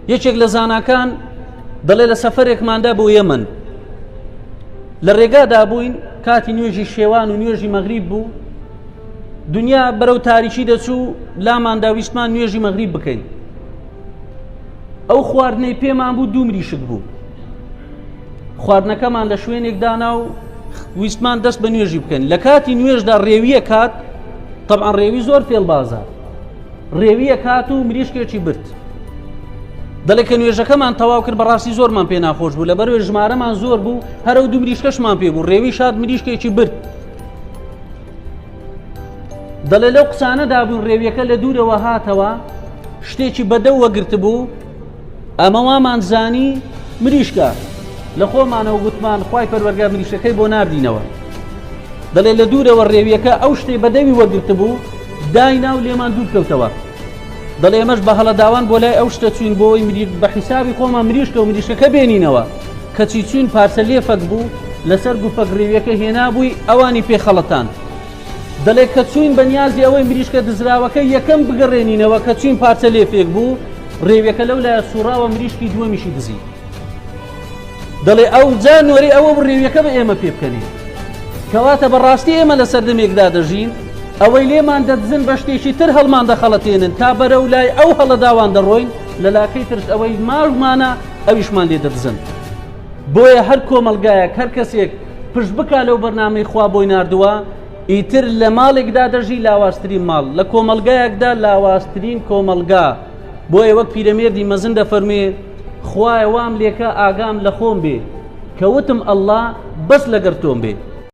یەکێک لە زاناکان دەڵێ لە سەفەرێکماندا بۆ یەمەن لە ڕێگادا بووین کاتی نوێژی شێوان و نوێژی مەغریب بوو دنیا بەرەو تاریکی دەچوو لاماندا ویستمان نوێژی مەغریب بکەین ئەو خواردنەی پێمان بوو دوو مریشک بوو خواردنەکەمان لە شوێنێک دانا و ویستمان دەست بە نوێژی بکەین لە کاتی نوێژدا ڕێویە کات طبعا ڕێوی زۆر فێڵبازە ڕێویە کات و مریشکێکی برد دەڵێ کە نوێژەکەمان تەواو کرد بەڕاستی زۆرمان پێ ناخۆش بوو لەبەرەوەی ژمارەمان زۆر بوو هەرە و دوو مریشکەشمان پێ بوو ڕێوی شاد مریشکێکی برد دەڵێ لەو قسانەدا بوون ڕێویەکە لە دوورەوە هاتەوە شتێکی بەدەو وەگرت بوو ئەمەوامان زانی مریشکە لە خۆمانەوە گوتمان خوای پەروەردگار مریشکەکەی بۆ ناردینەوە دەڵێ لە دوورەوە ڕێویەکە ئەو شتەی بەدەوی وەگرت بوو داینا و لێمان دوور کەوتەوە دەڵێ ئێمەش بە هەڵەداوان بۆ لای ئەو شتە چوین بۆی بە حیسابی خۆمان مریشکە و مریشکەکە بێنینەوە کەچی چوین پارچە لێفەک بوو لەسەر گوفەک ڕێویەکە هێنا بووی ئەوانی پێخەڵەتان دەڵێ کە چوین بەنیازی ئەوەی مریشکە دزراوەکە یەکەم بگەڕێنینەوە کە چوین پارچە لێفێک بوو ڕێویەکە لەو لایە سوڕاوە مریشکی دووەمیشی دزی دەڵێ ئەو جا نوێری ئەوە ڕێویەکە بە ئێمە پێ بکەنین کەواتە بەڕاستی ئێمە لە سەردەمێکدا دەژین ئەوەی لێمان دەدزن بە شتێکی تر هەڵمان دەخەڵەتێنن تا بەرەو لای ئەو هەڵەداوان دەڕۆین لە لاکەی ترس ئەوەی ماژمانە ئەویشمان لێ دەدزن بۆیە هەر کۆمەلگایەک هەر کەسێک پشت بکا لەو بەرنامەی خوا بۆی ناردووە ئیتر لە ماڵێکدا دەژی لاواسترین ماڵ لە کۆمەلگایەکدا لاواسترین کۆمەلگا بۆیە وەک پیرەمێردی مەزن دەفەرمێ خوایە وام لێکە ئاگام لە خۆم بێ کەوتم ئەڵڵا بەس لەگەر تۆم بێ